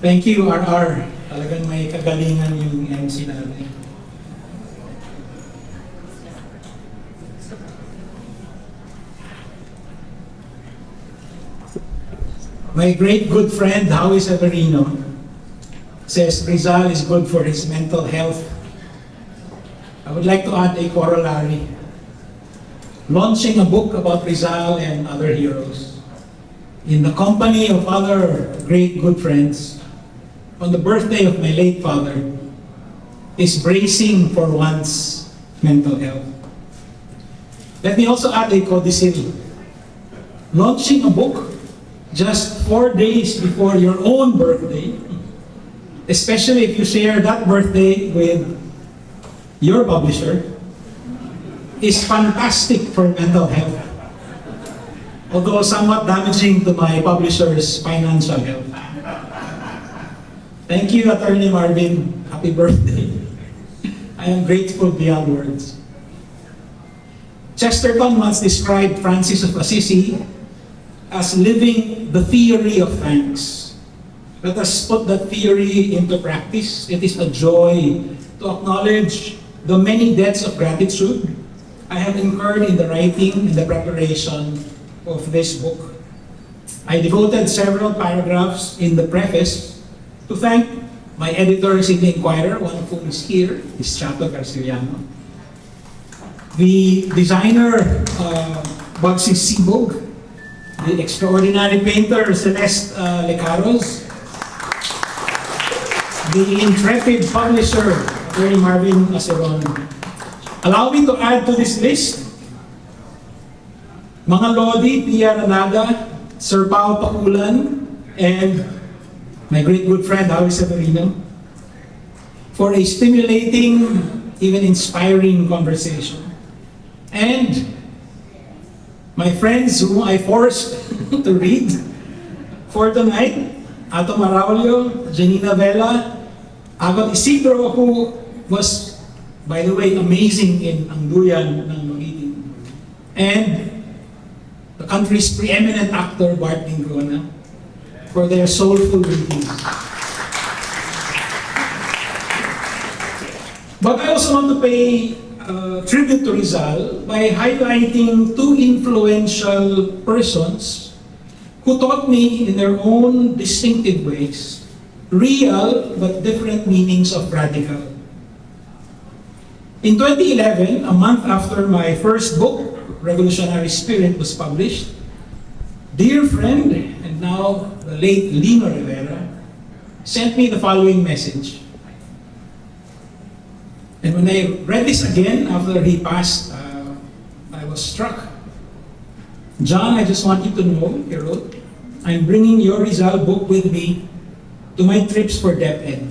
Thank you, RR. Talagang may kagalingan yung MC natin. My great good friend, Howie Severino, says Rizal is good for his mental health. I would like to add a corollary. Launching a book about Rizal and other heroes in the company of other great good friends on the birthday of my late father is bracing for one's mental health. Let me also add a codicil. Launching a book just 4 days before your own birthday, especially if you share that birthday with your publisher, is fantastic for mental health. Although somewhat damaging to my publisher's financial health. Thank you, Attorney Marvin. Happy birthday. I am grateful beyond words. Chesterton once described Francis of Assisi as living the theory of thanks. Let us put that theory into practice. It is a joy to acknowledge the many debts of gratitude I have incurred in the writing and the preparation of this book. I devoted several paragraphs in the preface to thank my editors in the Inquirer, one of whom is here, is Chato Garciliano. The designer, Bugsy Sibog, the extraordinary painter, Celeste Lecaros, the intrepid publisher, Attorney Marvin Aceron. Allow me to add to this list, mga Lodi, Pia Ranada, Sir Pao Pakulan, and my great good friend, Howie Severino, for a stimulating, even inspiring conversation. And my friends whom I forced to read for tonight, Ato Maraulio, Janina Vela, Agot Isidro, who was, by the way, amazing in Angduyan ng Magiting, and the country's preeminent actor, Bart Ningrona, for their soulful readings. But I also want to pay tribute to Rizal by highlighting two influential persons who taught me in their own distinctive ways real but different meanings of radical. In 2011, a month after my first book, Revolutionary Spirit, was published, dear friend, and now the late Lino Rivera, sent me the following message. And when I read this again after he passed, I was struck. John, I just want you to know, he wrote, I'm bringing your Rizal book with me to my trips for DepEd.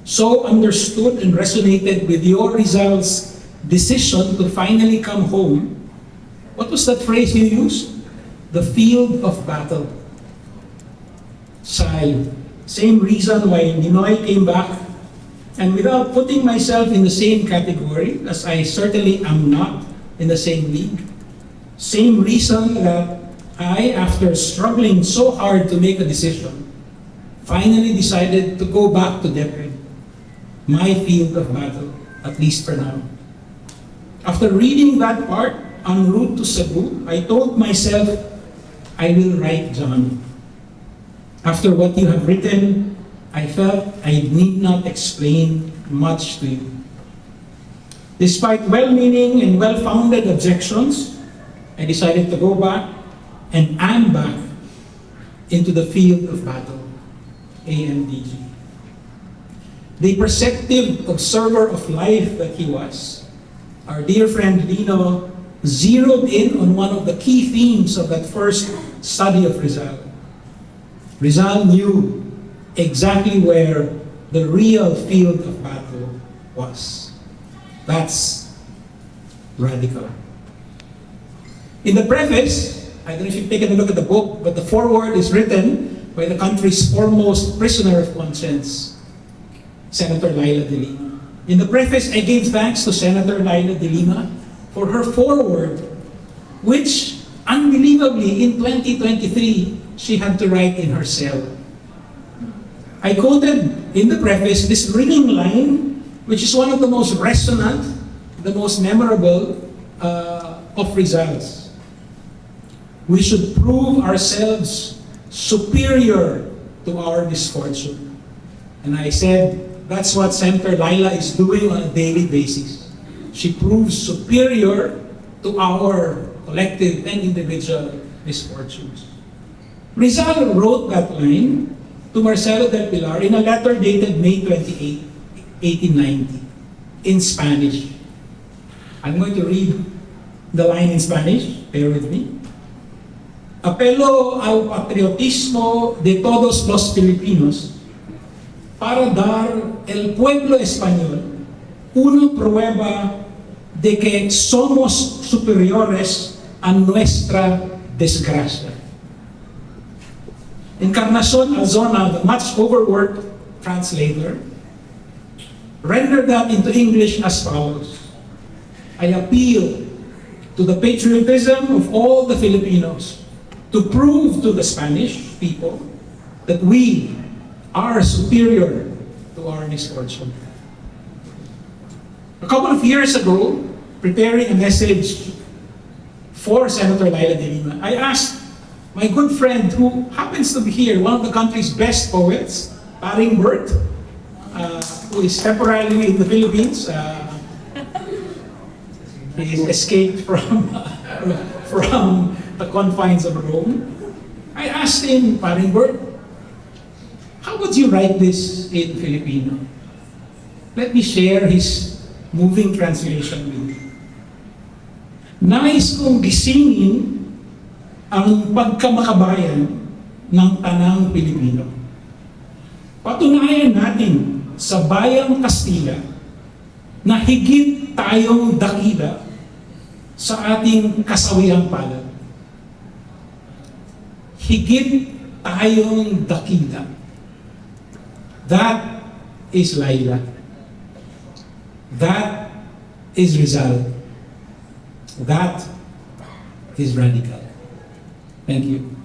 So understood and resonated with your Rizal's decision to finally come home. What was that phrase you used? The field of battle. Sigh. Same reason why Ninoy came back. And without putting myself in the same category, as I certainly am not in the same league, same reason that I, after struggling so hard to make a decision, finally decided to go back to DepEd, my field of battle, at least for now. After reading that part, en route to Cebu, I told myself, I will write John. After what you have written, I felt I need not explain much to you. Despite well-meaning and well-founded objections, I decided to go back, and am back, into the field of battle, AMDG. The perceptive observer of life that he was, our dear friend Lino zeroed in on one of the key themes of that first study of Rizal. Rizal knew exactly where the real field of battle was. That's radical. In the preface, I don't know if you've taken a look at the book, but the foreword is written by the country's foremost prisoner of conscience, Senator Laila de Lima. In the preface, I gave thanks to Senator Laila de Lima for her foreword, which, unbelievably, in 2023, she had to write in her cell. I quoted in the preface this ringing line, which is one of the most resonant, the most memorable of Rizal's. We should prove ourselves superior to our misfortune. And I said, that's what Senator Laila is doing on a daily basis. She proves superior to our collective and individual misfortunes. Rizal wrote that line to Marcelo del Pilar in a letter dated May 28, 1890, in Spanish. I'm going to read the line in Spanish, bear with me. Apelo al patriotismo de todos los Filipinos para dar el pueblo español una prueba de que somos superiores a nuestra desgracia. Encarnacion Alzona, the much overworked translator, rendered that into English as follows. I appeal to the patriotism of all the Filipinos to prove to the Spanish people that we are superior to our misfortune. A couple of years ago, preparing a message for Senator Laila de Lima, I asked my good friend who happens to be here, one of the country's best poets, Paring Bert, who is temporarily in the Philippines. He escaped from the confines of Rome. I asked him, Paring Bert, how would you write this in Filipino? Let me share his moving translation with you. Nais kong gisingin ang pagkamakabayan ng tanang Pilipino. Patunayan natin sa bayang Kastila na higit tayong dakila sa ating kasawihang palad. Higit tayong dakila. That is Laila. That is Rizal. That is radical. Thank you.